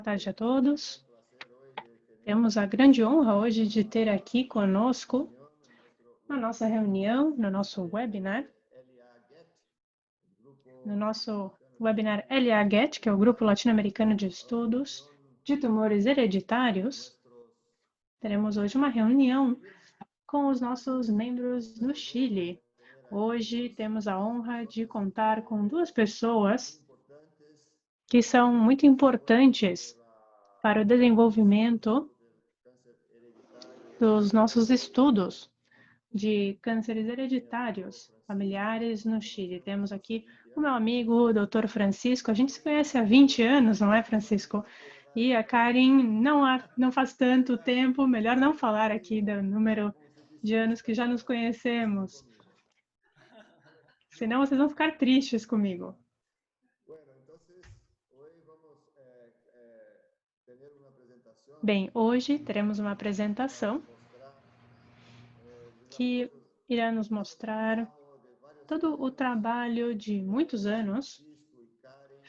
tarde a todos. Temos a grande honra hoje de ter aqui conosco, na nossa reunião, no nosso webinar, LAGET, que é o Grupo Latino-Americano de Estudos de Tumores Hereditários. Teremos hoje uma reunião com os nossos membros do Chile. Hoje temos a honra de contar com duas pessoas que são muito importantes para o desenvolvimento dos nossos estudos de cânceres hereditários familiares no Chile. Temos aqui o meu amigo, o Dr. Francisco. A gente se conhece há 20 anos, não é, Francisco? E a Karen não faz tanto tempo, melhor não falar aqui do número de anos que já nos conhecemos. Senão vocês vão ficar tristes comigo. Bem, hoje teremos uma apresentação que irá nos mostrar todo o trabalho de muitos anos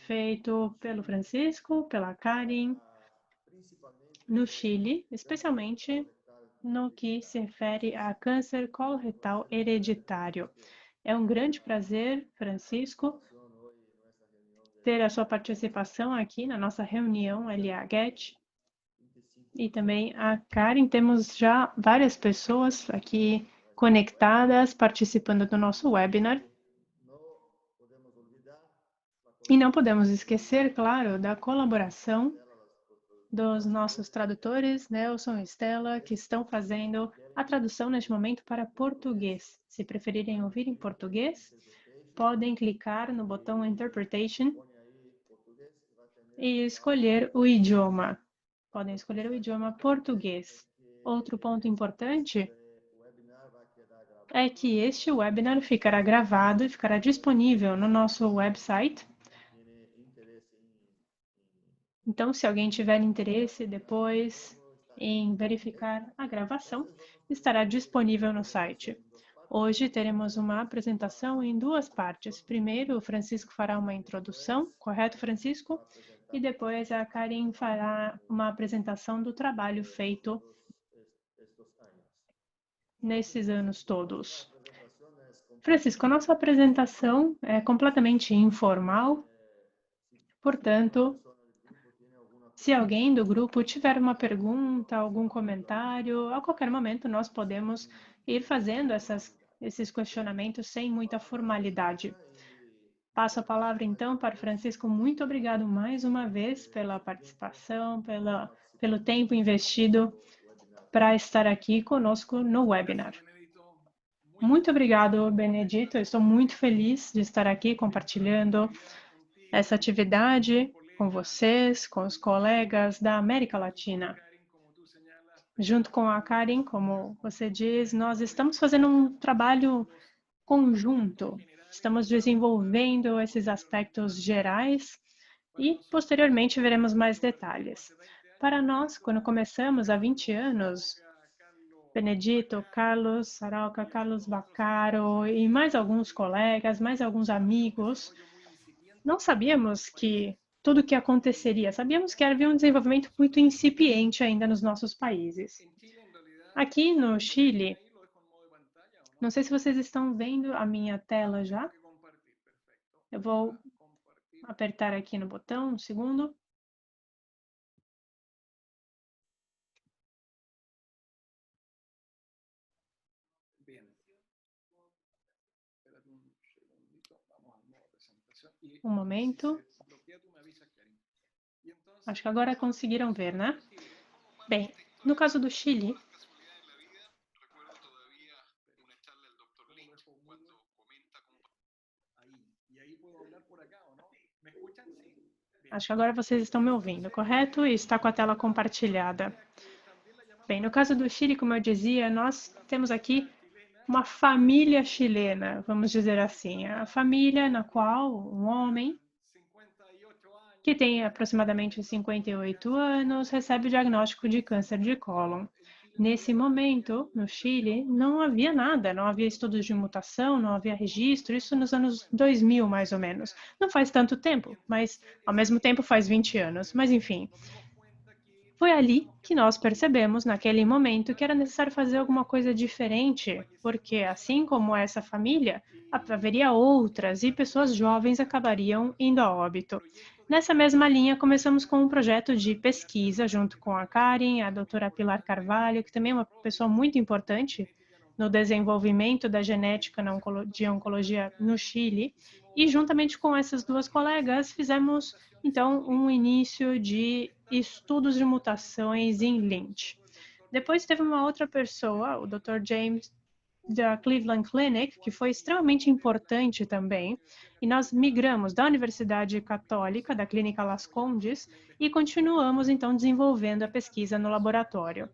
feito pelo Francisco, pela Karen, no Chile, especialmente no que se refere a câncer coloretal hereditário. É um grande prazer, Francisco, ter a sua participação aqui na nossa reunião LAGET. E também a Karen, temos já várias pessoas aqui conectadas, participando do nosso webinar. E não podemos esquecer, claro, da colaboração dos nossos tradutores, Nelson e Stella, que estão fazendo a tradução neste momento para português. Se preferirem ouvir em português, podem clicar no botão Interpretation e escolher o idioma. Podem escolher o idioma português. Outro ponto importante é que este webinar ficará gravado e ficará disponível no nosso website. Então, se alguém tiver interesse depois em verificar a gravação, estará disponível no site. Hoje teremos uma apresentação em duas partes. Primeiro, o Francisco fará uma introdução, correto, Francisco? E depois a Karen fará uma apresentação do trabalho feito nesses anos todos. Francisco, a nossa apresentação é completamente informal, portanto, se alguém do grupo tiver uma pergunta, algum comentário, a qualquer momento nós podemos ir fazendo esses questionamentos sem muita formalidade. Passo a palavra então para o Francisco. Muito obrigado mais uma vez pela participação, pelo tempo investido para estar aqui conosco no webinar. Muito obrigado, Benedito. Eu estou muito feliz de estar aqui compartilhando essa atividade com vocês, com os colegas da América Latina. Junto com a Karen, como você diz, nós estamos fazendo um trabalho conjunto. Estamos desenvolvendo esses aspectos gerais e, posteriormente, veremos mais detalhes. Para nós, quando começamos há 20 anos, Benedito, Carlos Sarauca, Carlos Baccaro e mais alguns colegas, mais alguns amigos, não sabíamos que tudo o que aconteceria. Sabíamos que havia um desenvolvimento muito incipiente ainda nos nossos países. Aqui no Chile, não sei se vocês estão vendo a minha tela já. Eu vou apertar aqui no botão, um segundo. Um momento. Acho que agora conseguiram ver, né? Bem, no caso do Chile, acho que agora vocês estão me ouvindo, correto? E está com a tela compartilhada. Bem, no caso do Chile, como eu dizia, nós temos aqui uma família chilena, vamos dizer assim. A família na qual um homem que tem aproximadamente 58 anos recebe o diagnóstico de câncer de cólon. Nesse momento, no Chile, não havia nada, não havia estudos de mutação, não havia registro, isso nos anos 2000, mais ou menos. Não faz tanto tempo, mas ao mesmo tempo faz 20 anos. Mas, enfim, Foi ali que nós percebemos, naquele momento, que era necessário fazer alguma coisa diferente, porque assim como essa família, haveria outras e pessoas jovens acabariam indo a óbito. Nessa mesma linha, começamos com um projeto de pesquisa junto com a Karen, a doutora Pilar Carvalho, que também é uma pessoa muito importante no desenvolvimento da genética de oncologia no Chile, e juntamente com essas duas colegas fizemos então um início de estudos de mutações em Lynch. Depois teve uma outra pessoa, o Dr. James da Cleveland Clinic, que foi extremamente importante também, e nós migramos da Universidade Católica, da Clínica Las Condes, e continuamos então desenvolvendo a pesquisa no laboratório.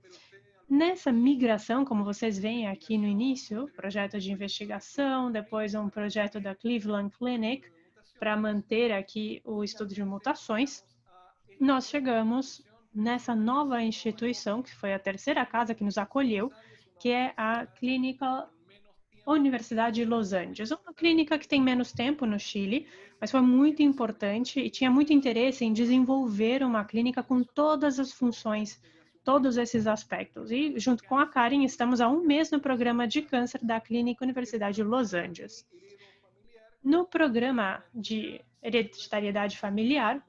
Nessa migração, como vocês veem aqui no início, projeto de investigação, depois um projeto da Cleveland Clinic para manter aqui o estudo de mutações, nós chegamos nessa nova instituição, que foi a terceira casa que nos acolheu, que é a Clínica Universidade de Los Angeles, uma clínica que tem menos tempo no Chile, mas foi muito importante e tinha muito interesse em desenvolver uma clínica com todas as funções, todos esses aspectos. E junto com a Karen, estamos há um mês no programa de câncer da Clínica Universidade de Los Angeles. No programa de hereditariedade familiar,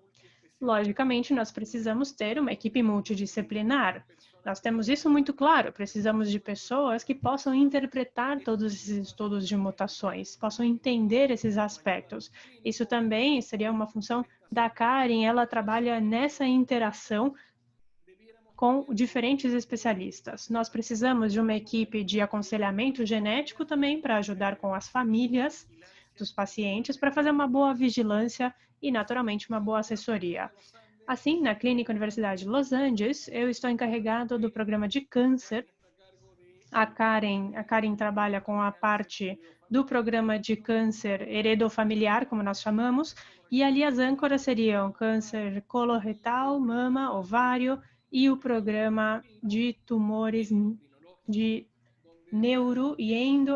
logicamente, nós precisamos ter uma equipe multidisciplinar. Nós temos isso muito claro, precisamos de pessoas que possam interpretar todos esses estudos de mutações, possam entender esses aspectos. Isso também seria uma função da Karen, ela trabalha nessa interação com diferentes especialistas. Nós precisamos de uma equipe de aconselhamento genético também para ajudar com as famílias dos pacientes, para fazer uma boa vigilância e, naturalmente, uma boa assessoria. Assim, na Clínica Universidade de Los Angeles, eu estou encarregado do programa de câncer. A Karen trabalha com a parte do programa de câncer heredofamiliar, como nós chamamos, e ali as âncoras seriam câncer coloretal, mama, ovário e o programa de tumores de neuro e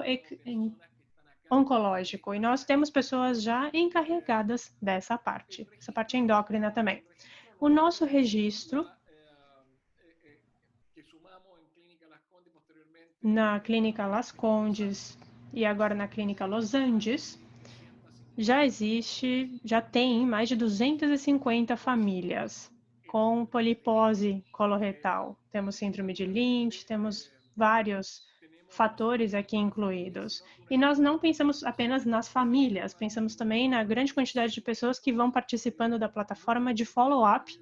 oncológico. E nós temos pessoas já encarregadas dessa parte, essa parte endócrina também. O nosso registro na Clínica Las Condes e agora na Clínica Los Andes, já tem mais de 250 famílias com polipose coloretal. Temos síndrome de Lynch, temos vários fatores aqui incluídos. E nós não pensamos apenas nas famílias, pensamos também na grande quantidade de pessoas que vão participando da plataforma de follow-up,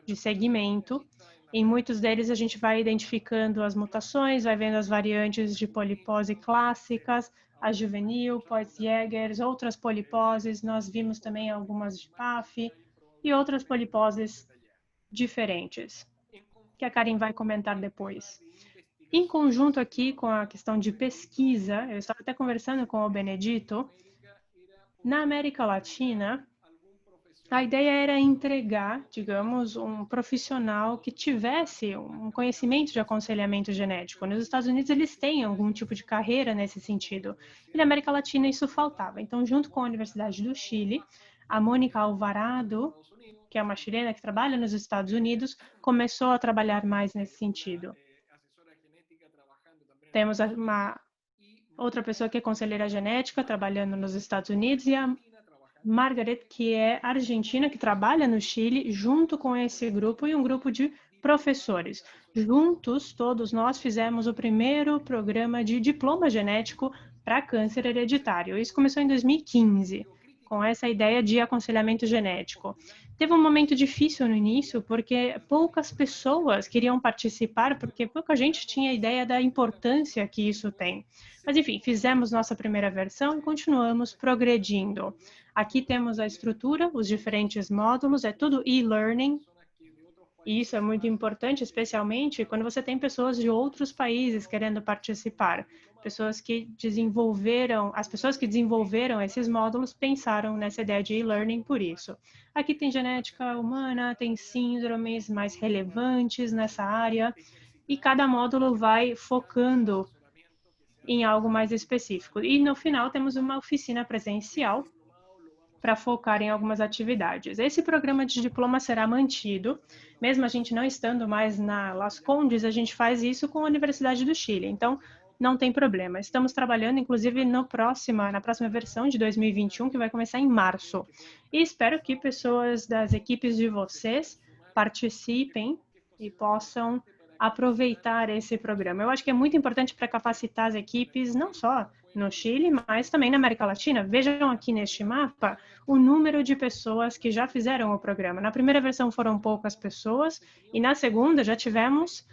de segmento. Em muitos deles a gente vai identificando as mutações, vai vendo as variantes de polipose clássicas, a juvenil, Poitz-Jägers, outras poliposes, nós vimos também algumas de PAF e outras poliposes diferentes, que a Karen vai comentar depois. Em conjunto aqui com a questão de pesquisa, eu estava até conversando com o Benedito, na América Latina, a ideia era entregar, digamos, um profissional que tivesse um conhecimento de aconselhamento genético. Nos Estados Unidos, eles têm algum tipo de carreira nesse sentido. E na América Latina, isso faltava. Então, junto com a Universidade do Chile, a Mônica Alvarado, que é uma chilena que trabalha nos Estados Unidos, começou a trabalhar mais nesse sentido. Temos uma outra pessoa que é conselheira genética, trabalhando nos Estados Unidos, e a Margaret, que é argentina, que trabalha no Chile, junto com esse grupo e um grupo de professores. Juntos, todos nós fizemos o primeiro programa de diploma genético para câncer hereditário. Isso começou em 2015, com essa ideia de aconselhamento genético. Teve um momento difícil no início, porque poucas pessoas queriam participar, porque pouca gente tinha ideia da importância que isso tem. Mas, enfim, fizemos nossa primeira versão e continuamos progredindo. Aqui temos a estrutura, os diferentes módulos, é tudo e-learning. E isso é muito importante, especialmente quando você tem pessoas de outros países querendo participar. As pessoas que desenvolveram esses módulos pensaram nessa ideia de e-learning por isso. Aqui tem genética humana, tem síndromes mais relevantes nessa área, e cada módulo vai focando em algo mais específico. E no final temos uma oficina presencial, para focar em algumas atividades. Esse programa de diploma será mantido, mesmo a gente não estando mais na Las Condes, a gente faz isso com a Universidade do Chile, então não tem problema. Estamos trabalhando, inclusive, na próxima versão de 2021, que vai começar em março. E espero que pessoas das equipes de vocês participem e possam aproveitar esse programa. Eu acho que é muito importante para capacitar as equipes, não só no Chile, mas também na América Latina. Vejam aqui neste mapa o número de pessoas que já fizeram o programa. Na primeira versão foram poucas pessoas e na segunda já tivemos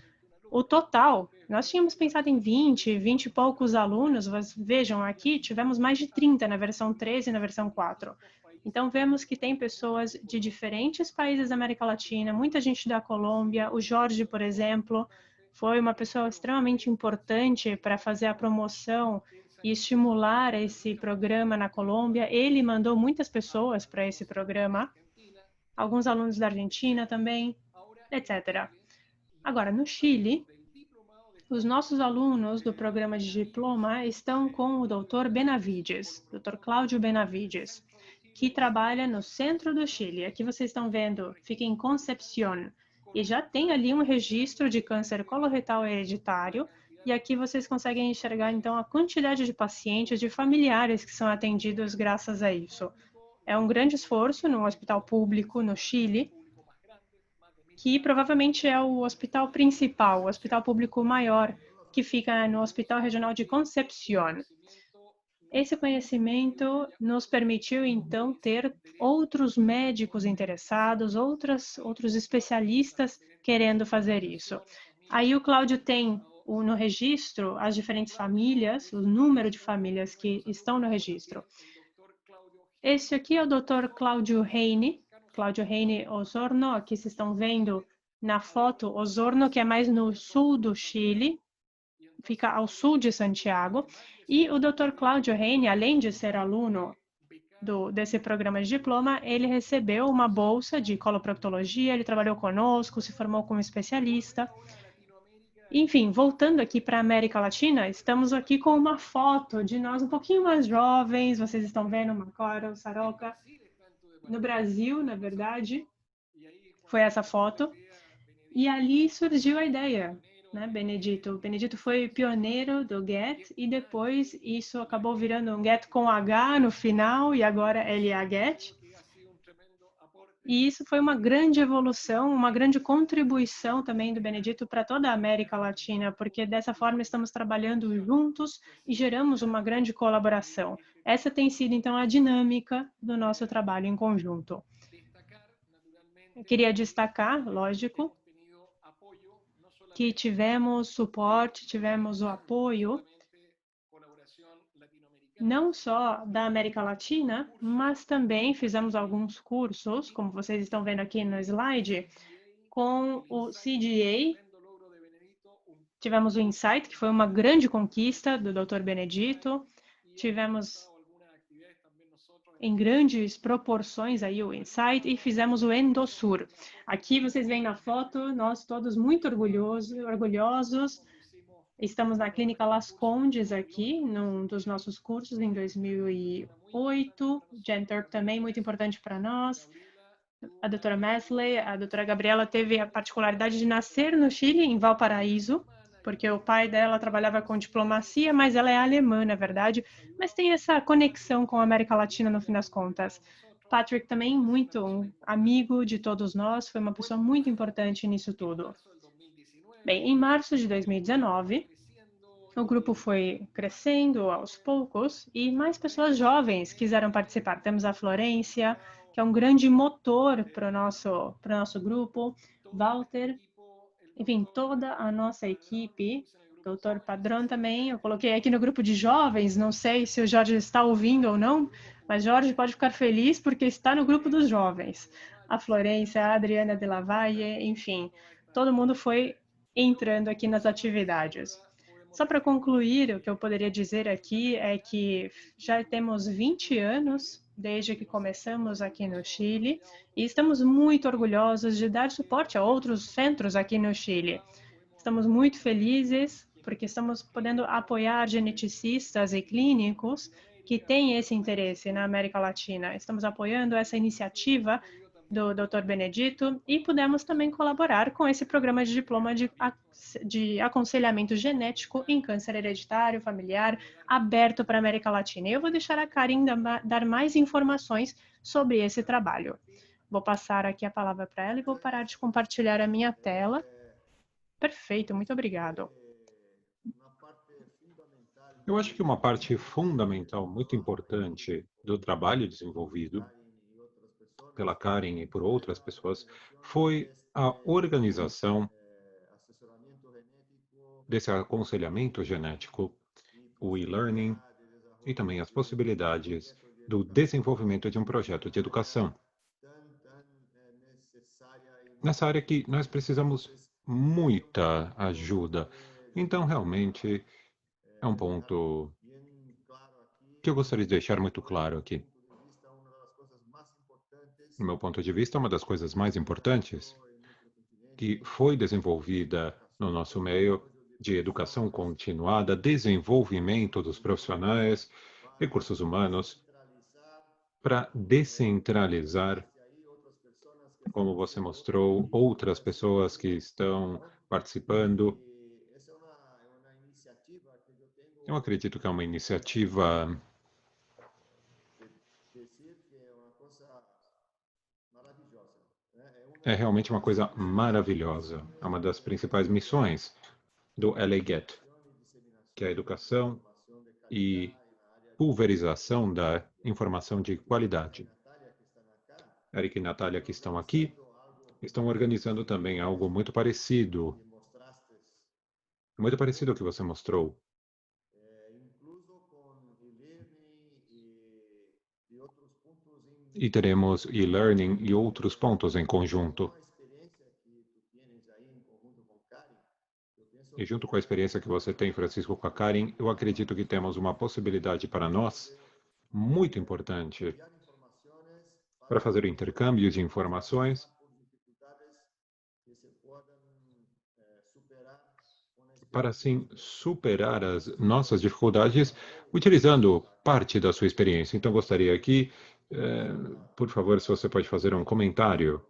o total. Nós tínhamos pensado em 20 e poucos alunos, mas vejam aqui, tivemos mais de 30 na versão 3 e na versão 4. Então, vemos que tem pessoas de diferentes países da América Latina, muita gente da Colômbia. O Jorge, por exemplo, foi uma pessoa extremamente importante para fazer a promoção e estimular esse programa na Colômbia. Ele mandou muitas pessoas para esse programa, alguns alunos da Argentina também, etc. Agora, no Chile, os nossos alunos do programa de diploma estão com o Dr. Benavides, Dr. Cláudio Benavides, que trabalha no centro do Chile. Aqui vocês estão vendo, fica em Concepción, e já tem ali um registro de câncer coloretal hereditário, e aqui vocês conseguem enxergar, então, a quantidade de pacientes, de familiares que são atendidos graças a isso. É um grande esforço no hospital público no Chile, que provavelmente é o hospital principal, o hospital público maior, que fica no Hospital Regional de Concepción. Esse conhecimento nos permitiu, então, ter outros médicos interessados, outros especialistas querendo fazer isso. Aí o Cláudio tem no registro as diferentes famílias, o número de famílias que estão no registro. Esse aqui é o Dr. Cláudio Reine Osorno. Aqui vocês estão vendo na foto Osorno, que é mais no sul do Chile, fica ao sul de Santiago. E o Dr. Cláudio Reine, além de ser aluno desse programa de diploma, ele recebeu uma bolsa de coloproctologia, ele trabalhou conosco, se formou como especialista. Enfim, voltando aqui para a América Latina, estamos aqui com uma foto de nós um pouquinho mais jovens. Vocês estão vendo Macora, o Saroca. No Brasil, na verdade, foi essa foto. E ali surgiu a ideia, né, Benedito? Benedito foi pioneiro do GET e depois isso acabou virando um GET com H no final e agora ele é a GET. E isso foi uma grande evolução, uma grande contribuição também do Benedito para toda a América Latina, porque dessa forma estamos trabalhando juntos e geramos uma grande colaboração. Essa tem sido, então, a dinâmica do nosso trabalho em conjunto. Eu queria destacar, lógico, que tivemos suporte, tivemos o apoio não só da América Latina, mas também fizemos alguns cursos, como vocês estão vendo aqui no slide, com o CGA. Tivemos o Insight, que foi uma grande conquista do Dr. Benedito. Tivemos em grandes proporções aí o Insight e fizemos o Endosur. Aqui vocês veem na foto, nós todos muito orgulhosos. Estamos na Clínica Las Condes aqui, num dos nossos cursos em 2008. Genturp também, muito importante para nós. A doutora Mesley, a doutora Gabriela teve a particularidade de nascer no Chile, em Valparaíso, porque o pai dela trabalhava com diplomacia, mas ela é alemã, na verdade, mas tem essa conexão com a América Latina no fim das contas. Patrick também, muito um amigo de todos nós, foi uma pessoa muito importante nisso tudo. Bem, em março de 2019, o grupo foi crescendo aos poucos e mais pessoas jovens quiseram participar. Temos a Florência, que é um grande motor para o nosso grupo, Walter, enfim, toda a nossa equipe, Dr. Padrão também, eu coloquei aqui no grupo de jovens, não sei se o Jorge está ouvindo ou não, mas Jorge pode ficar feliz porque está no grupo dos jovens. A Florência, a Adriana de la Valle, enfim, todo mundo foi entrando aqui nas atividades. Só para concluir, o que eu poderia dizer aqui é que já temos 20 anos desde que começamos aqui no Chile e estamos muito orgulhosos de dar suporte a outros centros aqui no Chile. Estamos muito felizes porque estamos podendo apoiar geneticistas e clínicos que têm esse interesse na América Latina. Estamos apoiando essa iniciativa do Dr. Benedito e pudemos também colaborar com esse programa de diploma de aconselhamento genético em câncer hereditário familiar aberto para a América Latina. E eu vou deixar a Karen dar mais informações sobre esse trabalho. Vou passar aqui a palavra para ela e vou parar de compartilhar a minha tela. Perfeito, muito obrigado. Eu acho que uma parte fundamental, muito importante do trabalho desenvolvido pela Karen e por outras pessoas foi a organização desse aconselhamento genético, o e-learning e também as possibilidades do desenvolvimento de um projeto de educação. Nessa área que nós precisamos muita ajuda. Então, realmente, é um ponto que eu gostaria de deixar muito claro aqui. Do meu ponto de vista, uma das coisas mais importantes que foi desenvolvida no nosso meio de educação continuada, desenvolvimento dos profissionais, recursos humanos, para descentralizar, como você mostrou, outras pessoas que estão participando. Eu acredito que é uma iniciativa realmente uma coisa maravilhosa. É uma das principais missões do LA-GET, que é a educação e pulverização da informação de qualidade. Eric e Natália, que estão aqui, estão organizando também algo muito parecido ao que você mostrou. E teremos e-learning e outros pontos em conjunto. E junto com a experiência que você tem, Francisco, com a Karen, eu acredito que temos uma possibilidade para nós muito importante para fazer o intercâmbio de informações para, assim, superar as nossas dificuldades utilizando parte da sua experiência. Então, gostaria aqui, por favor, se você pode fazer um comentário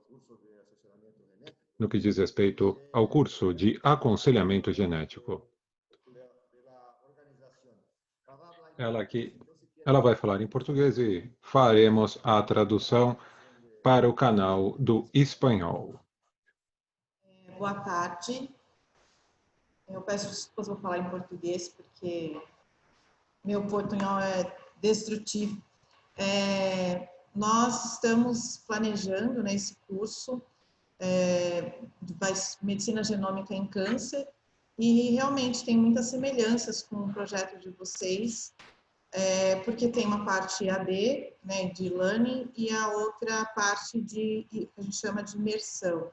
no que diz respeito ao curso de aconselhamento genético. Ela vai falar em português e faremos a tradução para o canal do espanhol. Boa tarde. Eu peço desculpas, vou falar em português, porque meu portunhol é destrutivo. Nós estamos planejando, né, esse curso de Medicina Genômica em Câncer, e realmente tem muitas semelhanças com o projeto de vocês, porque tem uma parte AD, né, de learning, e a outra parte que a gente chama de imersão.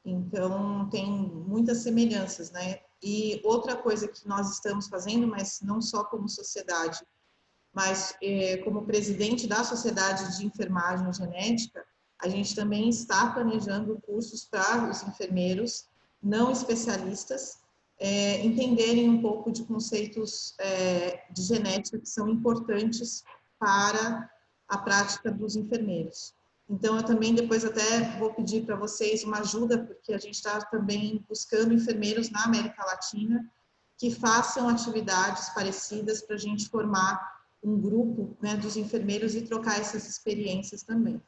Então, tem muitas semelhanças, né? E outra coisa que nós estamos fazendo, mas não só como sociedade, mas como presidente da Sociedade de Enfermagem Genética, a gente também está planejando cursos para os enfermeiros não especialistas entenderem um pouco de conceitos de genética que são importantes para a prática dos enfermeiros. Então, eu também depois até vou pedir para vocês uma ajuda, porque a gente está também buscando enfermeiros na América Latina que façam atividades parecidas para a gente formar um grupo, né, dos enfermeiros e trocar essas experiências também.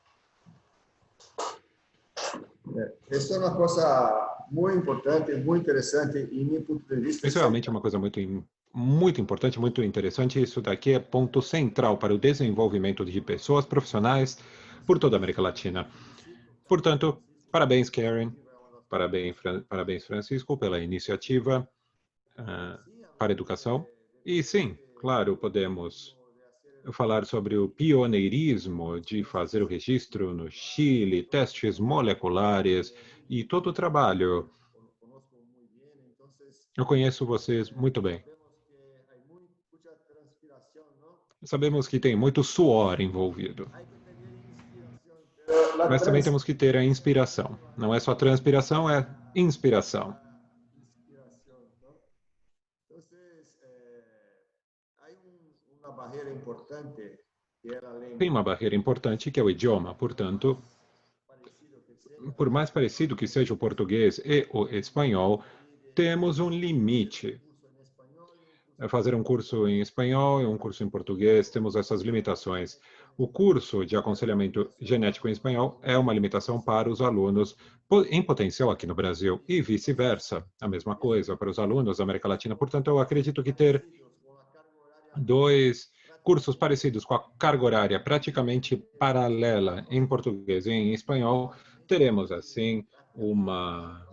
Isso é uma coisa muito importante, muito interessante, e meu ponto de vista... Isso é realmente uma coisa muito importante, muito interessante. Isso daqui é ponto central para o desenvolvimento de pessoas profissionais por toda a América Latina. Portanto, parabéns, Karen, parabéns, Francisco, pela iniciativa para a educação. E sim, claro, podemos falar sobre o pioneirismo de fazer o registro no Chile, testes moleculares e todo o trabalho. Eu conheço vocês muito bem. Sabemos que tem muito suor envolvido. Mas também temos que ter a inspiração. Não é só transpiração, é inspiração. Há uma barreira Tem uma barreira importante que é o idioma, portanto, por mais parecido que seja o português e o espanhol, temos um limite. Fazer um curso em espanhol e um curso em português, temos essas limitações. O curso de aconselhamento genético em espanhol é uma limitação para os alunos em potencial aqui no Brasil e vice-versa. A mesma coisa para os alunos da América Latina. Portanto, eu acredito que ter dois cursos parecidos com a carga horária praticamente paralela em português e em espanhol, teremos, assim, uma,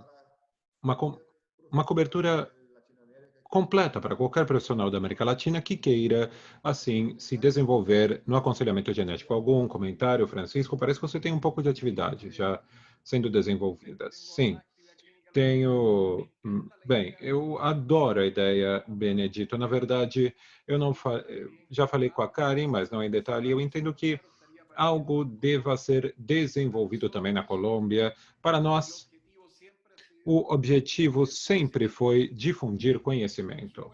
uma cobertura completa para qualquer profissional da América Latina que queira, assim, se desenvolver no aconselhamento genético. Algum comentário, Francisco? Parece que você tem um pouco de atividade já sendo desenvolvida. Sim, tenho... Bem, eu adoro a ideia, Benedito. Na verdade, eu já falei com a Karen, mas não em detalhe. Eu entendo que algo deva ser desenvolvido também na Colômbia. Para nós, o objetivo sempre foi difundir conhecimento.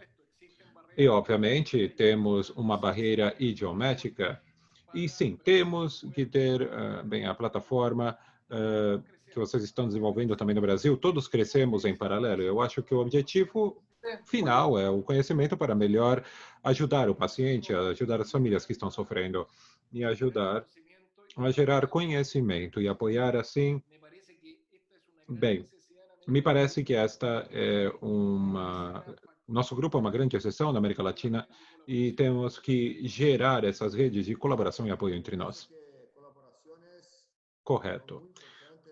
E, obviamente, temos uma barreira idiomática. E, sim, temos que ter, bem, a plataforma que vocês estão desenvolvendo também no Brasil. Todos crescemos em paralelo. Eu acho que o objetivo final é o conhecimento para melhor ajudar o paciente, ajudar as famílias que estão sofrendo e ajudar a gerar conhecimento e apoiar, assim, bem, me parece que esta é uma... Nosso grupo é uma grande exceção na América Latina e temos que gerar essas redes de colaboração e apoio entre nós. Correto.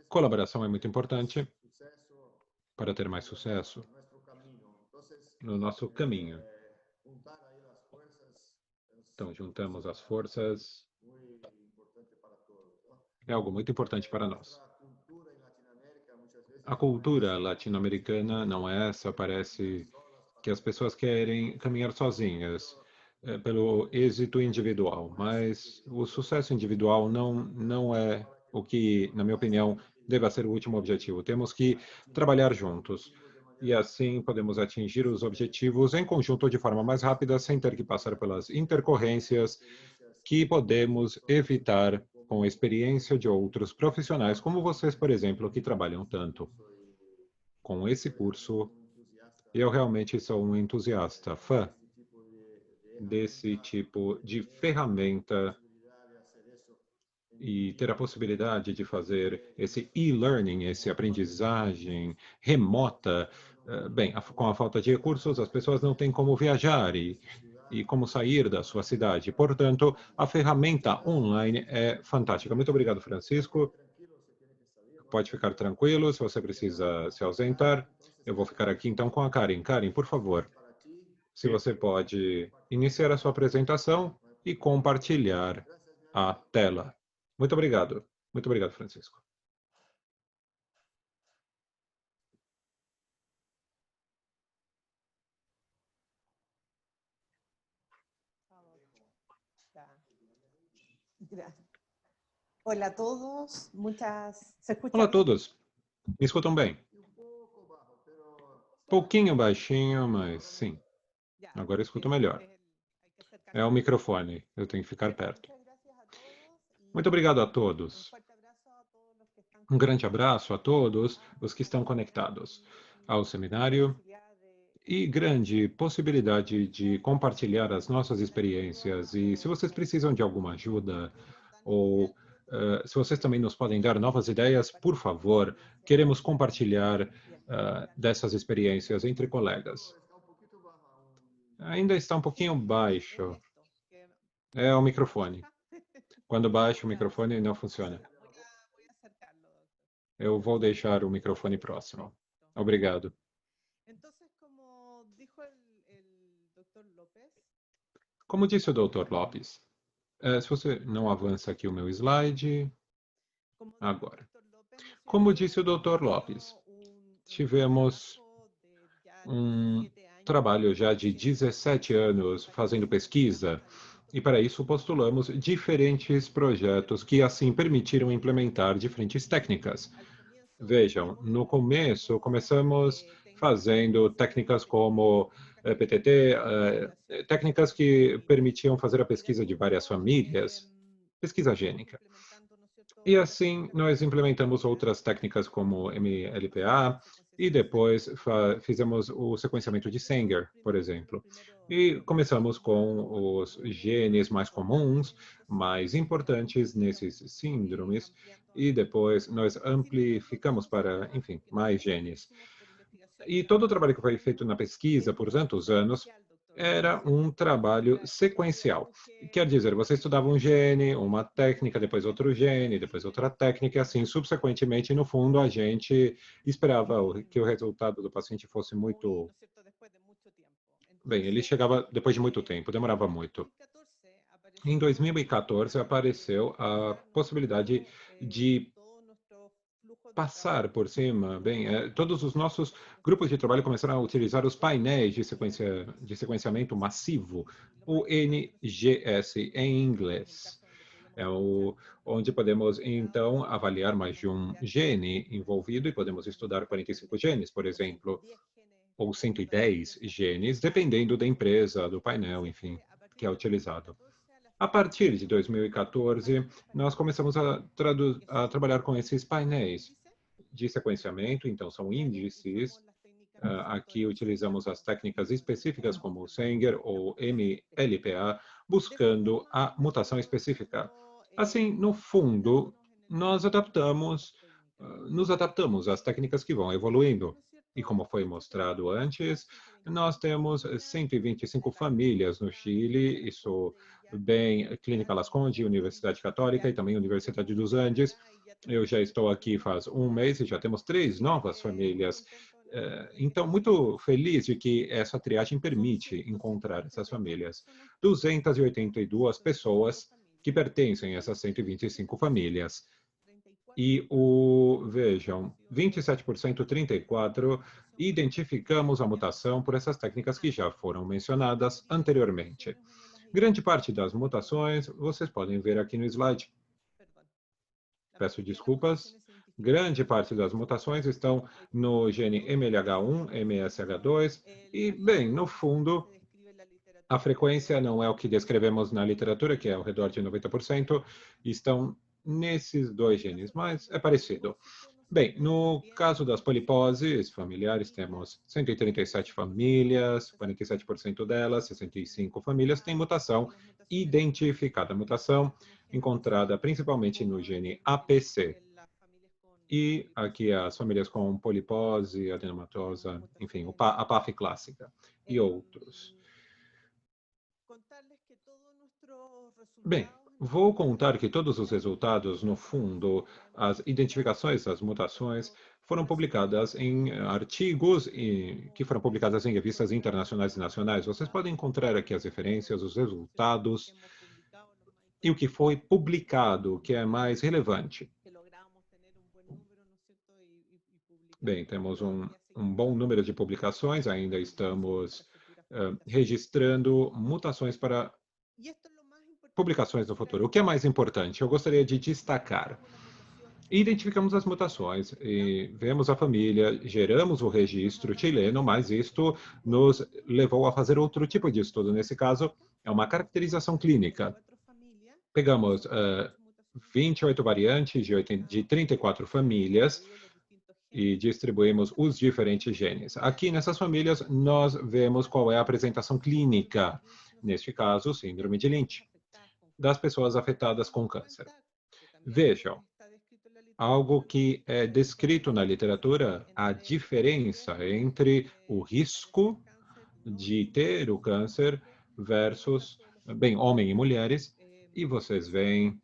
Colaboração é muito importante para ter mais sucesso no nosso caminho. Então, juntamos as forças. É algo muito importante para nós. A cultura latino-americana não é essa, parece que as pessoas querem caminhar sozinhas pelo êxito individual, mas o sucesso individual não é o que, na minha opinião, deve ser o último objetivo. Temos que trabalhar juntos e assim podemos atingir os objetivos em conjunto de forma mais rápida, sem ter que passar pelas intercorrências que podemos evitar com a experiência de outros profissionais, como vocês, por exemplo, que trabalham tanto com esse curso. Eu realmente sou um entusiasta, fã desse tipo de ferramenta e ter a possibilidade de fazer esse e-learning, essa aprendizagem remota. Bem, com a falta de recursos, as pessoas não têm como viajar e como sair da sua cidade. Portanto, a ferramenta online é fantástica. Muito obrigado, Francisco. Pode ficar tranquilo, se você precisa se ausentar. Eu vou ficar aqui então com a Karen. Karen, por favor, se você pode iniciar a sua apresentação e compartilhar a tela. Muito obrigado. Muito obrigado, Francisco. Olá a todos, Olá a todos. Me escutam bem? Pouquinho baixinho, mas sim. Agora eu escuto melhor. É o microfone, eu tenho que ficar perto. Muito obrigado a todos. Um grande abraço a todos os que estão conectados ao seminário e grande possibilidade de compartilhar as nossas experiências. E se vocês precisam de alguma ajuda ou se vocês também nos podem dar novas ideias, por favor, queremos compartilhar dessas experiências entre colegas. Ainda está um pouquinho baixo. É o microfone. Quando baixo o microfone, não funciona. Eu vou deixar o microfone próximo. Obrigado. Como disse o Dr. Lopes, se você não avança aqui o meu slide, agora. Como disse o Dr. Lopes, tivemos um trabalho já de 17 anos fazendo pesquisa e para isso postulamos diferentes projetos que assim permitiram implementar diferentes técnicas. Vejam, no começo começamos fazendo técnicas como PTT, técnicas que permitiam fazer a pesquisa de várias famílias, pesquisa gênica. E assim, nós implementamos outras técnicas como MLPA e depois fizemos o sequenciamento de Sanger, por exemplo. E começamos com os genes mais comuns, mais importantes nesses síndromes, e depois nós amplificamos para, enfim, mais genes. E todo o trabalho que foi feito na pesquisa por tantos anos era um trabalho sequencial. Quer dizer, você estudava um gene, uma técnica, depois outro gene, depois outra técnica, e assim, subsequentemente, no fundo, a gente esperava que o resultado do paciente fosse muito... Bem, ele chegava depois de muito tempo, demorava muito. Em 2014, apareceu a possibilidade de passar por cima. Bem, todos os nossos grupos de trabalho começaram a utilizar os painéis de sequenciamento massivo, o NGS em inglês. Onde podemos, então, avaliar mais de um gene envolvido e podemos estudar 45 genes, por exemplo, ou 110 genes, dependendo da empresa, do painel, enfim, que é utilizado. A partir de 2014, nós começamos a trabalhar com esses painéis de sequenciamento, então são índices. Aqui utilizamos as técnicas específicas como o Sanger ou MLPA, buscando a mutação específica. Assim, no fundo, nos adaptamos às técnicas que vão evoluindo. E como foi mostrado antes, nós temos 125 famílias no Chile, isso bem Clínica Las Condes, Universidade Católica e também Universidade dos Andes. Eu já estou aqui faz um mês e já temos 3 novas famílias. Então, muito feliz de que essa triagem permite encontrar essas famílias. 282 pessoas que pertencem a essas 125 famílias. E vejam, 27%, 34%, identificamos a mutação por essas técnicas que já foram mencionadas anteriormente. Grande parte das mutações, vocês podem ver aqui no slide. Peço desculpas. Grande parte das mutações estão no gene MLH1, MSH2, e, bem, no fundo, a frequência não é o que descrevemos na literatura, que é ao redor de 90%, estão nesses 2 genes, mas é parecido. Bem, no caso das poliposes familiares, temos 137 famílias, 47% delas, 65 famílias, têm mutação identificada. Mutação encontrada principalmente no gene APC. E aqui as famílias com polipose, adenomatosa, enfim, a PAF clássica e outros. Bem, vou contar que todos os resultados, no fundo, as identificações das mutações, foram publicadas em artigos que foram publicadas em revistas internacionais e nacionais. Vocês podem encontrar aqui as referências, os resultados e o que foi publicado, que é mais relevante. Bem, temos um bom número de publicações, ainda estamos registrando mutações para publicações no futuro. O que é mais importante? Eu gostaria de destacar. Identificamos as mutações, e vemos a família, geramos o registro chileno, mas isto nos levou a fazer outro tipo de estudo. Nesse caso, é uma caracterização clínica. Pegamos 28 variantes de 34 famílias e distribuímos os diferentes genes. Aqui nessas famílias, nós vemos qual é a apresentação clínica, neste caso, síndrome de Lynch, das pessoas afetadas com câncer. Vejam, algo que é descrito na literatura, a diferença entre o risco de ter o câncer versus, bem, homens e mulheres, e vocês veem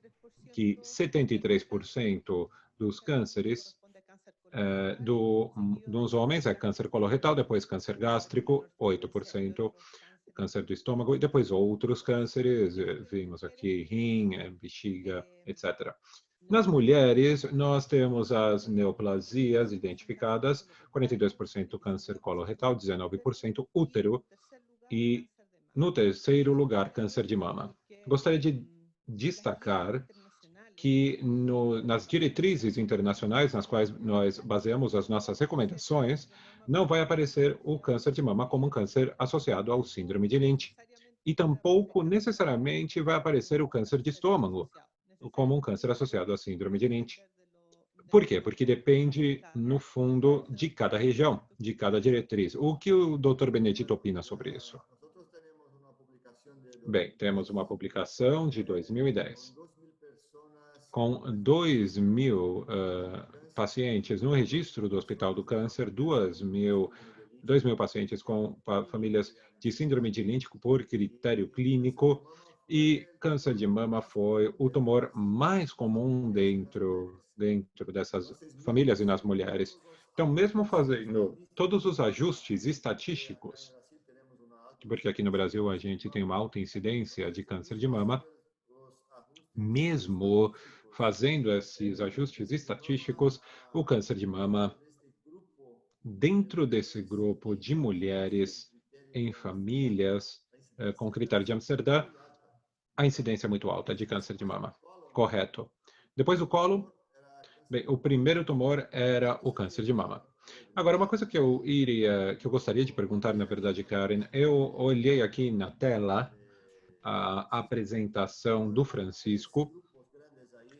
que 73% dos cânceres dos homens é câncer coloretal, depois câncer gástrico, 8%, câncer do estômago, e depois outros cânceres, vimos aqui rim, bexiga, etc. Nas mulheres, nós temos as neoplasias identificadas, 42% câncer coloretal, 19% útero, e no terceiro lugar, câncer de mama. Gostaria de destacar que nas diretrizes internacionais nas quais nós baseamos as nossas recomendações, não vai aparecer o câncer de mama como um câncer associado ao síndrome de Lynch. E tampouco necessariamente vai aparecer o câncer de estômago como um câncer associado à síndrome de Lynch. Por quê? Porque depende, no fundo, de cada região, de cada diretriz. O que o Dr. Benedito opina sobre isso? Bem, temos uma publicação de 2010, com 2.000 pacientes no registro do Hospital do Câncer, 2.000 pacientes com famílias de síndrome de Lynch por critério clínico, e câncer de mama foi o tumor mais comum dentro dessas famílias e nas mulheres. Então, mesmo fazendo todos os ajustes estatísticos, porque aqui no Brasil a gente tem uma alta incidência de câncer de mama, mesmo fazendo esses ajustes estatísticos, o câncer de mama, dentro desse grupo de mulheres em famílias com critério de Amsterdã, a incidência é muito alta de câncer de mama. Correto. Depois do colo, bem, o primeiro tumor era o câncer de mama. Agora, uma coisa que eu gostaria de perguntar, na verdade, Karen, eu olhei aqui na tela a apresentação do Francisco,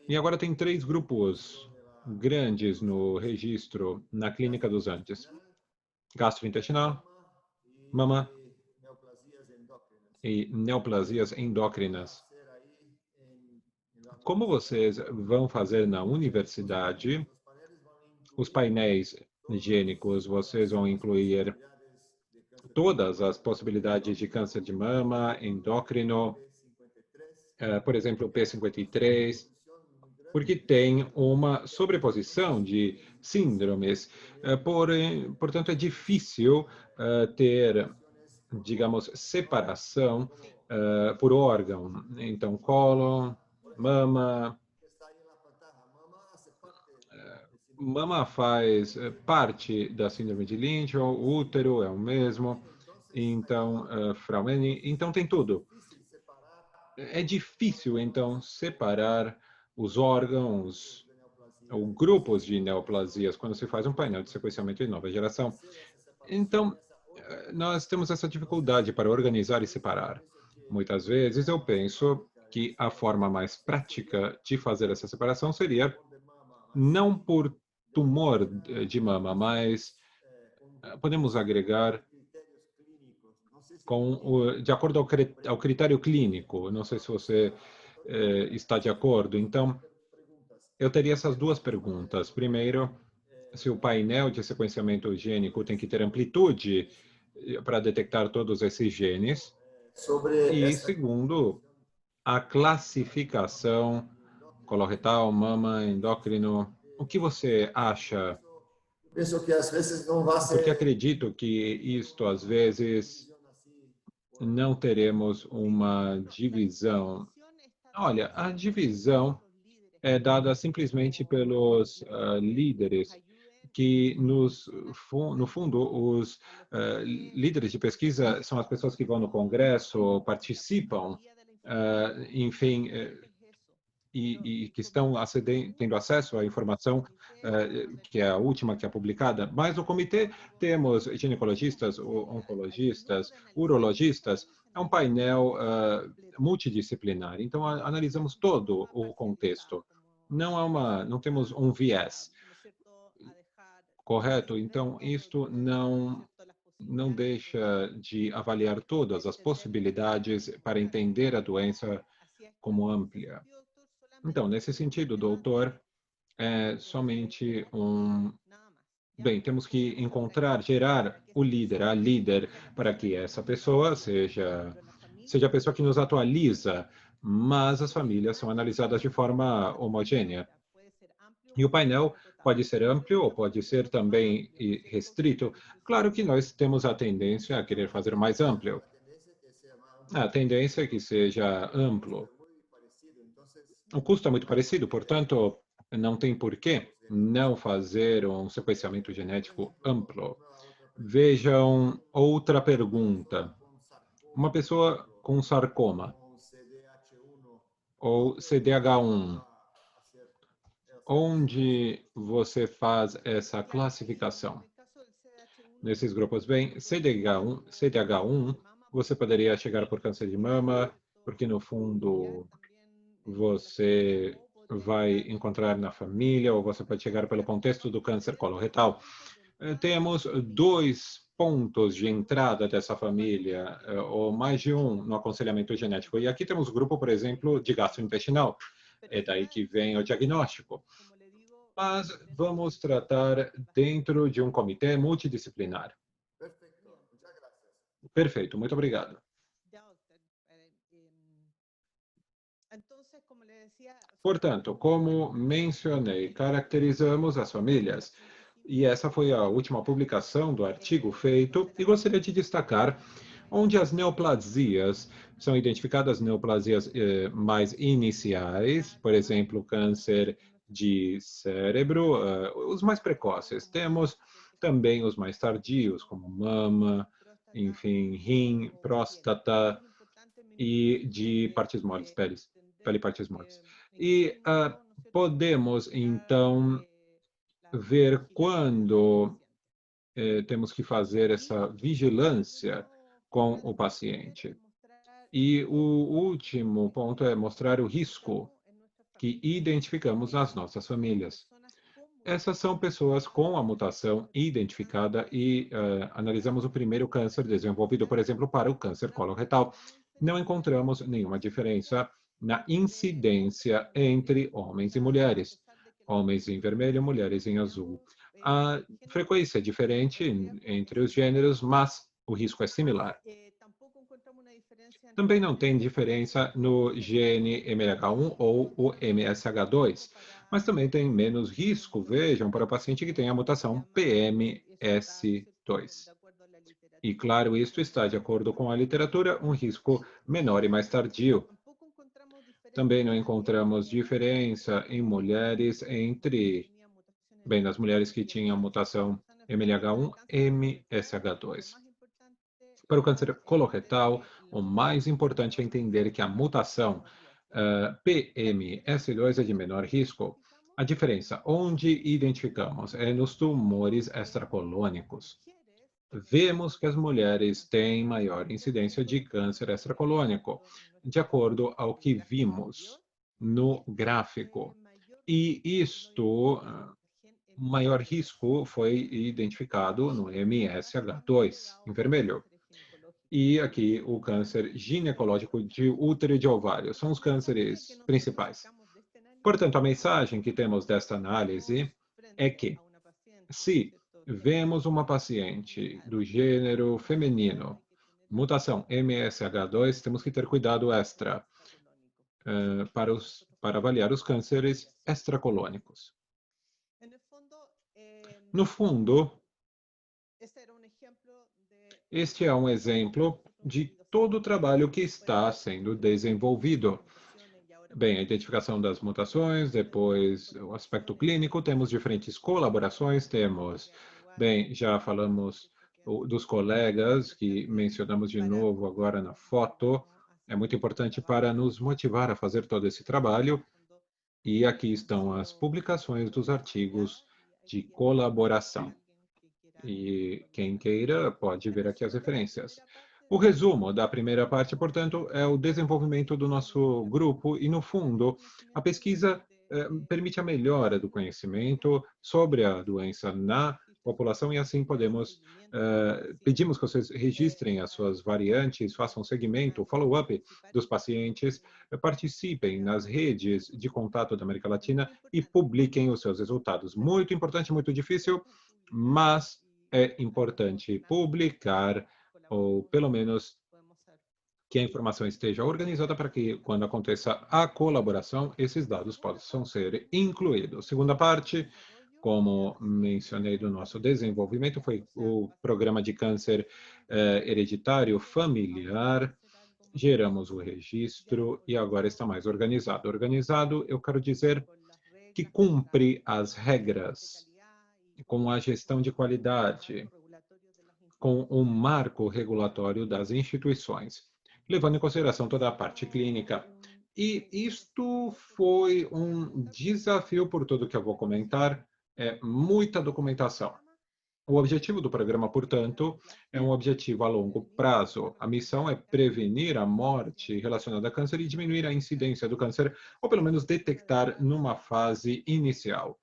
e agora tem 3 grupos grandes no registro na Clínica dos Andes: gastrointestinal, mama e neoplasias endócrinas. Como vocês vão fazer na universidade, os painéis higiênicos, vocês vão incluir todas as possibilidades de câncer de mama, endócrino, por exemplo, P53, porque tem uma sobreposição de síndromes. Portanto, é difícil ter, digamos, separação por órgão. Então, cólon, mama. Mama faz parte da síndrome de Lynch, o útero é o mesmo, então, Fraumeni, então tem tudo. É difícil, então, separar os órgãos ou grupos de neoplasias quando se faz um painel de sequenciamento de nova geração. Então, nós temos essa dificuldade para organizar e separar. Muitas vezes eu penso que a forma mais prática de fazer essa separação seria não por tumor de mama, mas podemos agregar de acordo ao critério clínico. Não sei se você está de acordo. Então, eu teria essas 2 perguntas. Primeiro, se o painel de sequenciamento gênico tem que ter amplitude para detectar todos esses genes. E segundo, a classificação coloretal, mama, endócrino. O que você acha? Penso que às vezes não vai ser... Porque acredito que isto, às vezes, não teremos uma divisão. Olha, a divisão é dada simplesmente pelos líderes, que no fundo, os líderes de pesquisa são as pessoas que vão no congresso, participam, enfim, e que estão tendo acesso à informação que é a última que é publicada. Mas no comitê temos ginecologistas, oncologistas, urologistas, é um painel multidisciplinar. Então, analisamos todo o contexto. Não temos um viés. Correto? Então, isto não deixa de avaliar todas as possibilidades para entender a doença como ampla. Então, nesse sentido, doutor, é somente Bem, temos que gerar o líder, a líder, para que essa pessoa seja a pessoa que nos atualiza, mas as famílias são analisadas de forma homogênea. E o painel pode ser amplo ou pode ser também restrito. Claro que nós temos a tendência a querer fazer mais amplo. A tendência é que seja amplo. O custo é muito parecido, portanto, não tem porquê não fazer um sequenciamento genético amplo. Vejam outra pergunta. Uma pessoa com sarcoma ou CDH1, onde você faz essa classificação? Nesses grupos, bem, CDH1, você poderia chegar por câncer de mama, porque no fundo você vai encontrar na família, ou você pode chegar pelo contexto do câncer coloretal. Temos 2 pontos de entrada dessa família, ou mais de um no aconselhamento genético. E aqui temos o grupo, por exemplo, de gastrointestinal. É daí que vem o diagnóstico. Mas vamos tratar dentro de um comitê multidisciplinar. Perfeito, muito obrigado. Portanto, como mencionei, caracterizamos as famílias. E essa foi a última publicação do artigo feito, e gostaria de destacar onde as neoplasias são identificadas, neoplasias mais iniciais, por exemplo, câncer de cérebro, os mais precoces. Temos também os mais tardios, como mama, enfim, rim, próstata e de partes moles, pele partes moles. E podemos, então, ver quando temos que fazer essa vigilância com o paciente. E o último ponto é mostrar o risco que identificamos nas nossas famílias. Essas são pessoas com a mutação identificada e analisamos o primeiro câncer desenvolvido, por exemplo, para o câncer coloretal. Não encontramos nenhuma diferença na incidência entre homens e mulheres. Homens em vermelho, mulheres em azul. A frequência é diferente entre os gêneros, mas o risco é similar. Também não tem diferença no gene MLH1 ou o MSH2, mas também tem menos risco, vejam, para o paciente que tem a mutação PMS2. E, claro, isto está de acordo com a literatura, um risco menor e mais tardio. Também não encontramos diferença em mulheres nas mulheres que tinham mutação MLH1, MSH2. Para o câncer coloretal, o mais importante é entender que a mutação PMS2 é de menor risco. A diferença, onde identificamos, é nos tumores extracolônicos. Vemos que as mulheres têm maior incidência de câncer extracolônico, de acordo ao que vimos no gráfico. E isto, maior risco foi identificado no MSH2, em vermelho. E aqui o câncer ginecológico de útero e de ovário são os cânceres principais. Portanto, a mensagem que temos desta análise é que, se vemos uma paciente do gênero feminino, mutação MSH2, temos que ter cuidado extra para avaliar os cânceres extracolônicos. No fundo, este é um exemplo de todo o trabalho que está sendo desenvolvido. Bem, a identificação das mutações, depois o aspecto clínico, temos diferentes colaborações, já falamos dos colegas, que mencionamos de novo agora na foto, é muito importante para nos motivar a fazer todo esse trabalho, e aqui estão as publicações dos artigos de colaboração. E quem queira pode ver aqui as referências. O resumo da primeira parte, portanto, é o desenvolvimento do nosso grupo e, no fundo, a pesquisa permite a melhora do conhecimento sobre a doença na população e assim pedimos que vocês registrem as suas variantes, façam segmento, follow-up dos pacientes, participem nas redes de contato da América Latina e publiquem os seus resultados. Muito importante, muito difícil, mas é importante publicar, ou pelo menos que a informação esteja organizada para que, quando aconteça a colaboração, esses dados possam ser incluídos. Segunda parte, como mencionei do nosso desenvolvimento, foi o programa de câncer hereditário familiar. Geramos o registro e agora está mais organizado. Organizado, eu quero dizer que cumpre as regras com a gestão de qualidade, com o marco regulatório das instituições, levando em consideração toda a parte clínica. E isto foi um desafio por tudo que eu vou comentar, é muita documentação. O objetivo do programa, portanto, é um objetivo a longo prazo. A missão é prevenir a morte relacionada a câncer e diminuir a incidência do câncer, ou pelo menos detectar numa fase inicial,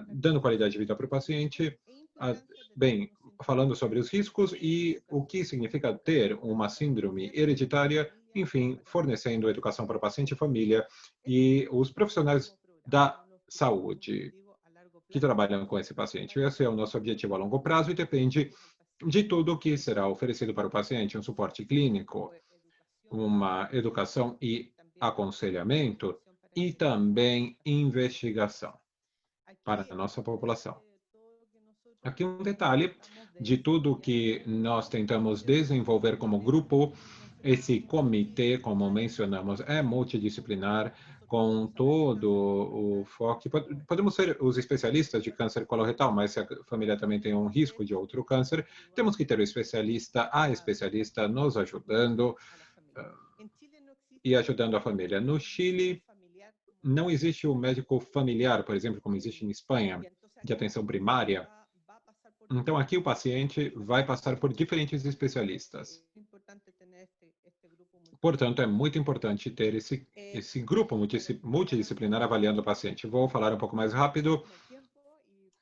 dando qualidade de vida para o paciente. Bem, falando sobre os riscos e o que significa ter uma síndrome hereditária, enfim, fornecendo educação para o paciente e família e os profissionais da saúde que trabalham com esse paciente. Esse é o nosso objetivo a longo prazo e depende de tudo o que será oferecido para o paciente, um suporte clínico, uma educação e aconselhamento e também investigação para a nossa população. Aqui um detalhe de tudo que nós tentamos desenvolver como grupo. Esse comitê, como mencionamos, é multidisciplinar, com todo o foco. Podemos ser os especialistas de câncer coloretal, mas se a família também tem um risco de outro câncer, temos que ter o especialista, a especialista nos ajudando e ajudando a família. No Chile, não existe o médico familiar, por exemplo, como existe em Espanha, de atenção primária. Então, aqui o paciente vai passar por diferentes especialistas. Portanto, é muito importante ter esse grupo multidisciplinar avaliando o paciente. Vou falar um pouco mais rápido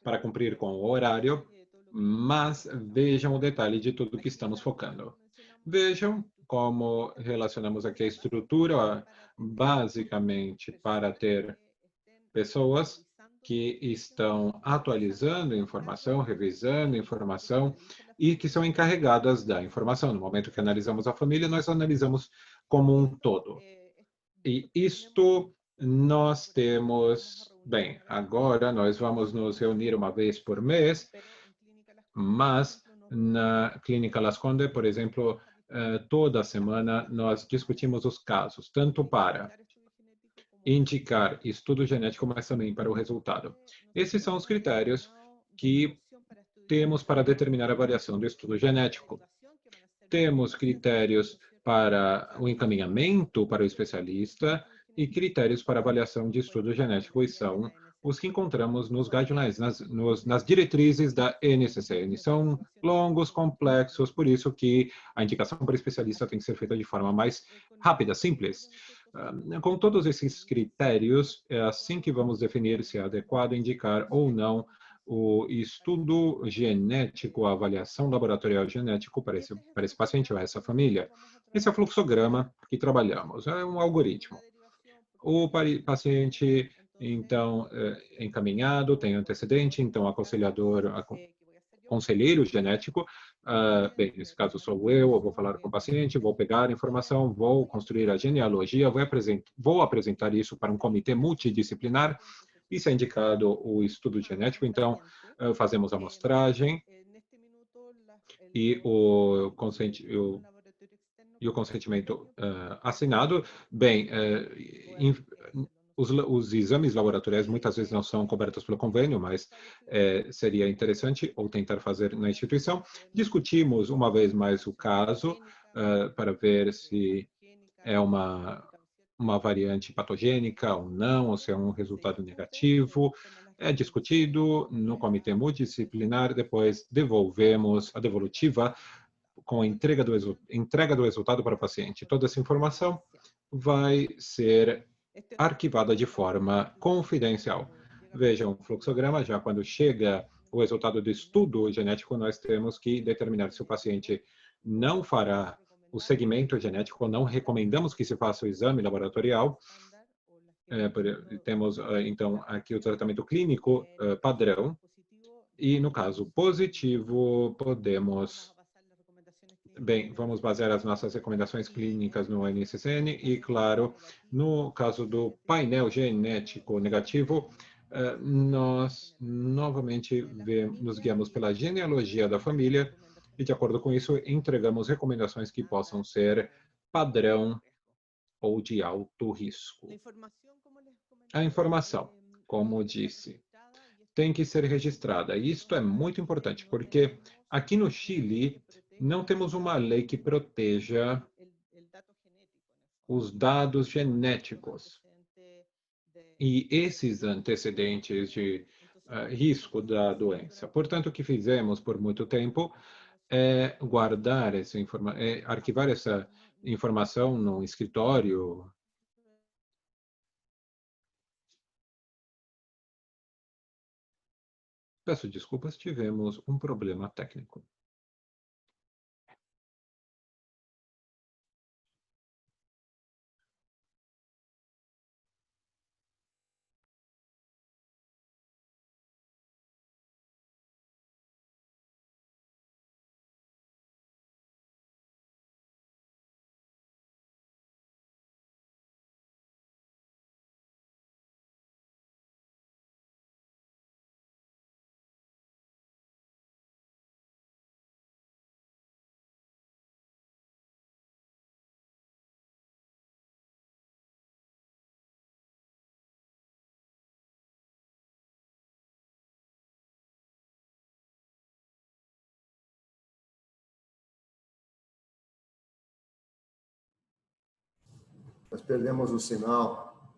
para cumprir com o horário, mas vejam o detalhe de tudo que estamos focando. Vejam como relacionamos aqui a estrutura, basicamente para ter pessoas que estão atualizando informação, revisando informação e que são encarregadas da informação. No momento que analisamos a família, nós analisamos como um todo. E isto nós temos... Bem, agora nós vamos nos reunir uma vez por mês, mas na Clínica Las Condes, por exemplo, toda semana nós discutimos os casos, tanto para indicar estudo genético, mas também para o resultado. Esses são os critérios que temos para determinar a variação do estudo genético. Temos critérios para o encaminhamento para o especialista e critérios para avaliação de estudo genético, e são os que encontramos nos guidelines, nas diretrizes da NCCN. São longos, complexos, por isso que a indicação para o especialista tem que ser feita de forma mais rápida, simples. Com todos esses critérios, é assim que vamos definir se é adequado indicar ou não o estudo genético, a avaliação laboratorial genético para esse paciente ou essa família. Esse é o fluxograma que trabalhamos, é um algoritmo. O paciente, então, é encaminhado, tem antecedente, então, conselheiro genético, bem, nesse caso sou eu vou falar com o paciente, vou pegar a informação, vou construir a genealogia, vou apresentar isso para um comitê multidisciplinar, e se é indicado o estudo genético, então fazemos a amostragem e o consentimento assinado. Bem, os exames laboratoriais muitas vezes não são cobertos pelo convênio, mas seria interessante ou tentar fazer na instituição. Discutimos uma vez mais o caso para ver se é uma variante patogênica ou não, ou se é um resultado negativo. É discutido no comitê multidisciplinar, depois devolvemos a devolutiva com a entrega do resultado para o paciente. Toda essa informação vai ser arquivada de forma confidencial. Vejam o fluxograma, já quando chega o resultado do estudo genético, nós temos que determinar se o paciente não fará o segmento genético, não recomendamos que se faça o exame laboratorial. Temos, então, aqui o tratamento clínico padrão, e no caso positivo, podemos... Bem, vamos basear as nossas recomendações clínicas no NCCN e, claro, no caso do painel genético negativo, nós novamente nos guiamos pela genealogia da família e, de acordo com isso, entregamos recomendações que possam ser padrão ou de alto risco. A informação, como disse, tem que ser registrada. E isto é muito importante, porque aqui no Chile não temos uma lei que proteja os dados genéticos e esses antecedentes de risco da doença. Portanto, o que fizemos por muito tempo é guardar essa arquivar essa informação no escritório. Peço desculpas, tivemos um problema técnico. Nós perdemos o sinal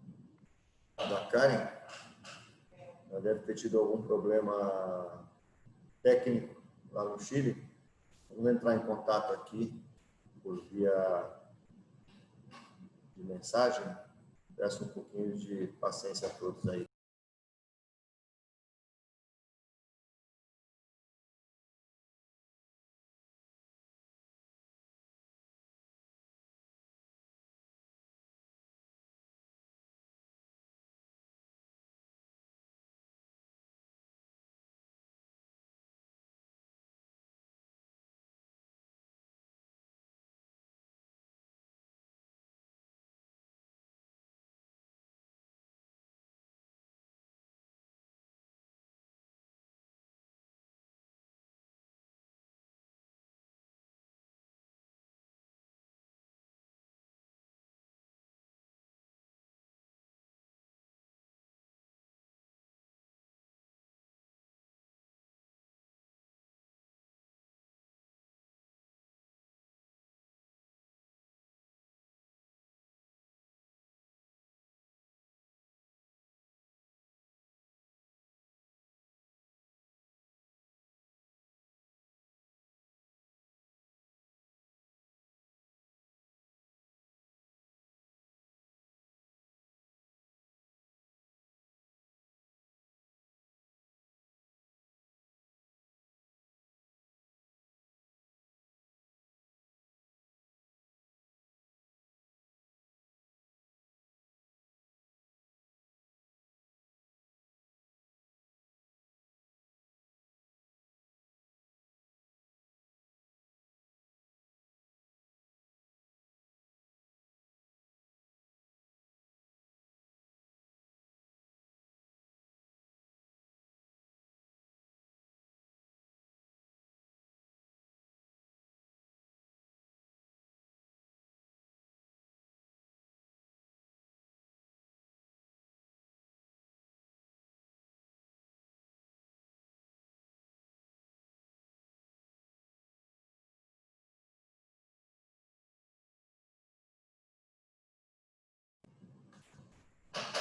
da Karen. Ela deve ter tido algum problema técnico lá no Chile. Vamos entrar em contato aqui por via de mensagem. Peço um pouquinho de paciência a todos aí.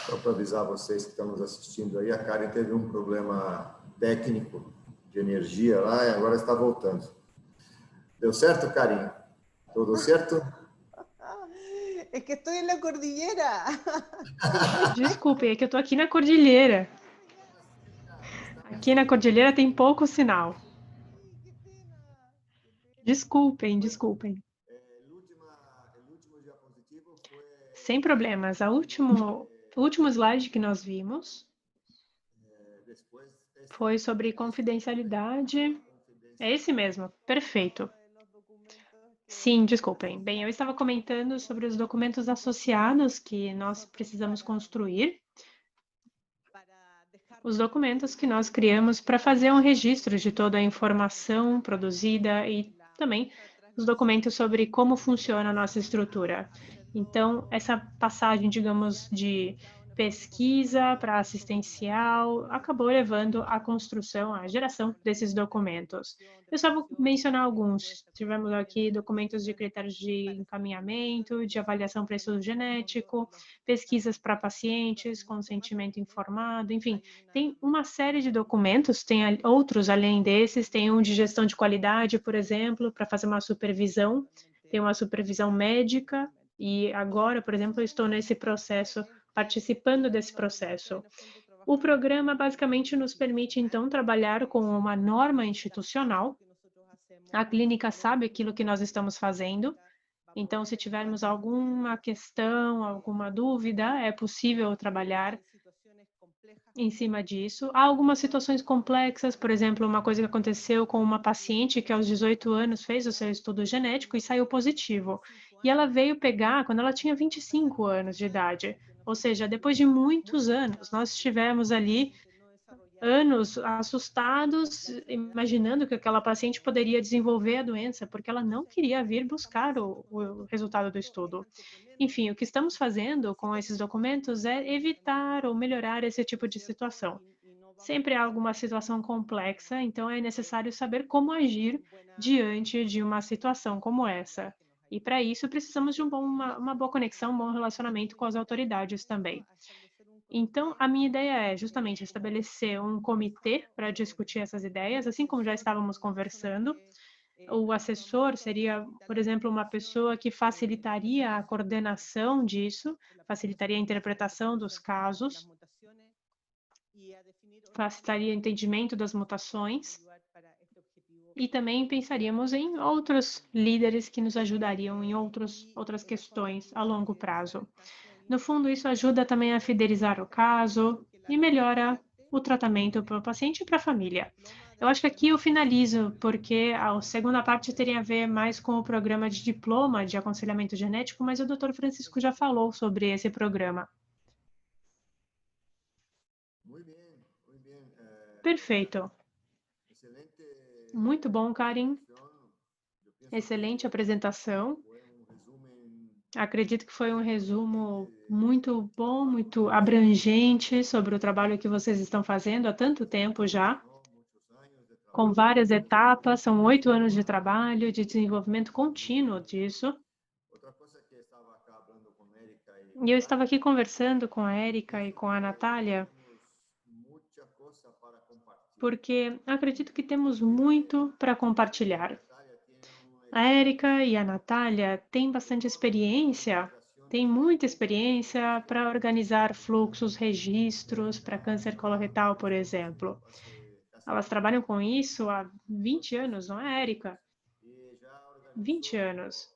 Só para avisar vocês que estão nos assistindo aí, a Karen teve um problema técnico de energia lá e agora está voltando. Deu certo, Karen? Tudo certo? Es que estoy en la cordillera. Desculpe, é que eu estou aqui na cordilheira. Aqui na cordilheira tem pouco sinal. Desculpem, desculpem. Sem problemas. O último slide que nós vimos foi sobre confidencialidade. É esse mesmo, perfeito. Sim, desculpem. Bem, eu estava comentando sobre os documentos associados que nós precisamos construir. Os documentos que nós criamos para fazer um registro de toda a informação produzida e também os documentos sobre como funciona a nossa estrutura. Então, essa passagem, digamos, de pesquisa para assistencial, acabou levando à construção, à geração desses documentos. Eu só vou mencionar alguns. Tivemos aqui documentos de critérios de encaminhamento, de avaliação para estudo genético, pesquisas para pacientes, consentimento informado, enfim, tem uma série de documentos, tem outros além desses, tem um de gestão de qualidade, por exemplo, para fazer uma supervisão, tem uma supervisão médica, e agora, por exemplo, eu estou nesse processo, participando desse processo. O programa basicamente nos permite, então, trabalhar com uma norma institucional. A clínica sabe aquilo que nós estamos fazendo, então, se tivermos alguma questão, alguma dúvida, é possível trabalhar em cima disso. Há algumas situações complexas, por exemplo, uma coisa que aconteceu com uma paciente que aos 18 anos fez o seu estudo genético e saiu positivo. E ela veio pegar quando ela tinha 25 anos de idade. Ou seja, depois de muitos anos, nós estivemos ali anos assustados, imaginando que aquela paciente poderia desenvolver a doença, porque ela não queria vir buscar o resultado do estudo. Enfim, o que estamos fazendo com esses documentos é evitar ou melhorar esse tipo de situação. Sempre há alguma situação complexa, então é necessário saber como agir diante de uma situação como essa. E para isso precisamos de uma boa conexão, um bom relacionamento com as autoridades também. Então, a minha ideia é justamente estabelecer um comitê para discutir essas ideias, assim como já estávamos conversando. O assessor seria, por exemplo, uma pessoa que facilitaria a coordenação disso, facilitaria a interpretação dos casos, facilitaria o entendimento das mutações e também pensaríamos em outros líderes que nos ajudariam em outras questões a longo prazo. No fundo, isso ajuda também a fidelizar o caso e melhora o tratamento para o paciente e para a família. Eu acho que aqui eu finalizo, porque a segunda parte teria a ver mais com o programa de diploma de aconselhamento genético, mas o Dr. Francisco já falou sobre esse programa. Perfeito. Muito bom, Karin. Excelente apresentação. Acredito que foi um resumo muito bom, muito abrangente sobre o trabalho que vocês estão fazendo há tanto tempo já, com várias etapas, são 8 anos de trabalho, de desenvolvimento contínuo disso. E eu estava aqui conversando com a Érica e com a Natália, porque acredito que temos muito para compartilhar. A Érica e a Natália têm bastante experiência, têm muita experiência para organizar fluxos, registros para câncer coloretal, por exemplo. Elas trabalham com isso há 20 anos, não é, Érica? 20 anos.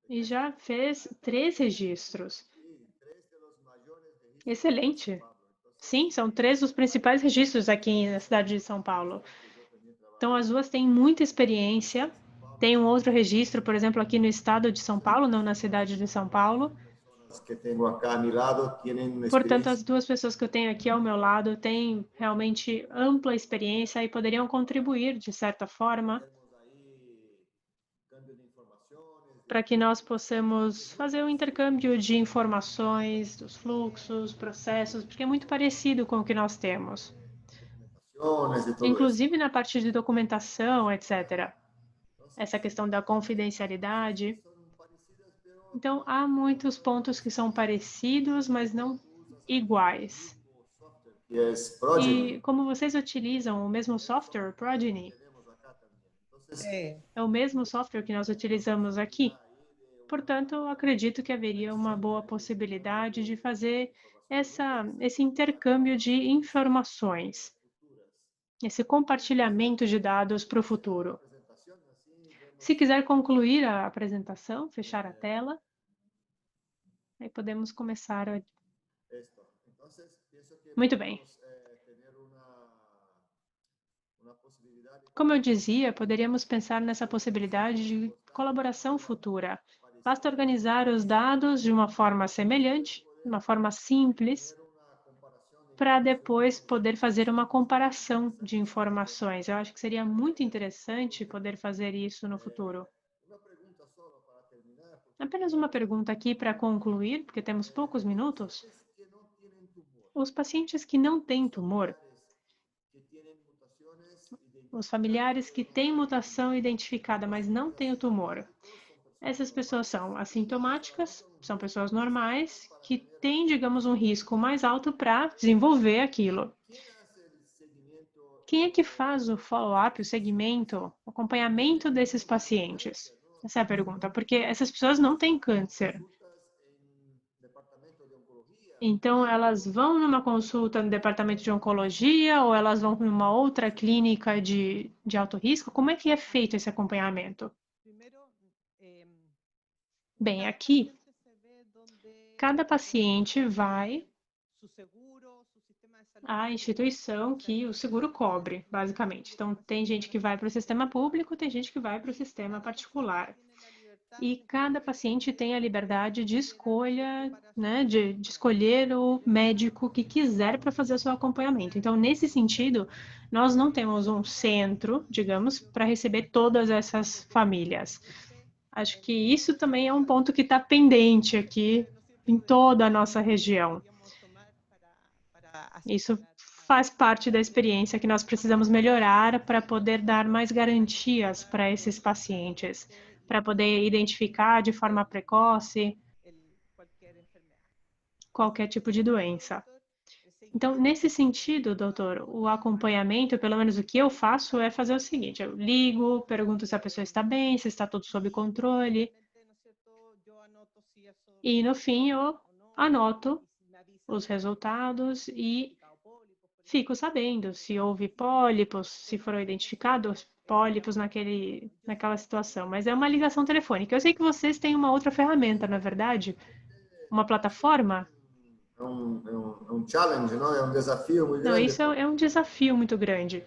E já fez 3 registros. Excelente. Sim, são 3 dos principais registros aqui na cidade de São Paulo. Então, as duas têm muita experiência. Tem um outro registro, por exemplo, aqui no estado de São Paulo, não na cidade de São Paulo. Portanto, as duas pessoas que eu tenho aqui ao meu lado têm realmente ampla experiência e poderiam contribuir, de certa forma, para que nós possamos fazer um intercâmbio de informações, dos fluxos, processos, porque é muito parecido com o que nós temos. Inclusive na parte de documentação, etc. Essa questão da confidencialidade. Então, há muitos pontos que são parecidos, mas não iguais. E como vocês utilizam o mesmo software, Progeny, é o mesmo software que nós utilizamos aqui. Portanto, eu acredito que haveria uma boa possibilidade de fazer esse intercâmbio de informações, esse compartilhamento de dados para o futuro. Se quiser concluir a apresentação, fechar a tela, aí podemos começar. Muito bem. Como eu dizia, poderíamos pensar nessa possibilidade de colaboração futura. Basta organizar os dados de uma forma semelhante, de uma forma simples, para depois poder fazer uma comparação de informações. Eu acho que seria muito interessante poder fazer isso no futuro. Apenas uma pergunta aqui para concluir, porque temos poucos minutos. Os pacientes que não têm tumor, os familiares que têm mutação identificada, mas não têm o tumor, essas pessoas são assintomáticas, são pessoas normais, que têm, digamos, um risco mais alto para desenvolver aquilo. Quem é que faz o follow-up, o segmento, o acompanhamento desses pacientes? Essa é a pergunta, porque essas pessoas não têm câncer. Então, elas vão numa consulta no departamento de oncologia ou elas vão numa outra clínica de alto risco? Como é que é feito esse acompanhamento? Bem, aqui, cada paciente vai à instituição que o seguro cobre, basicamente. Então, tem gente que vai para o sistema público, tem gente que vai para o sistema particular. E cada paciente tem a liberdade de escolha, né, de escolher o médico que quiser para fazer o seu acompanhamento. Então, nesse sentido, nós não temos um centro, digamos, para receber todas essas famílias. Acho que isso também é um ponto que está pendente aqui em toda a nossa região. Isso faz parte da experiência que nós precisamos melhorar para poder dar mais garantias para esses pacientes, para poder identificar de forma precoce qualquer tipo de doença. Então, nesse sentido, doutor, o acompanhamento, pelo menos o que eu faço, é fazer o seguinte: eu ligo, pergunto se a pessoa está bem, se está tudo sob controle, e no fim eu anoto os resultados e fico sabendo se houve pólipos, se foram identificados pólipos naquela situação. Mas é uma ligação telefônica. Eu sei que vocês têm uma outra ferramenta, não é verdade? Uma plataforma? É um challenge, não? É um desafio muito Não, grande. isso é um desafio muito grande.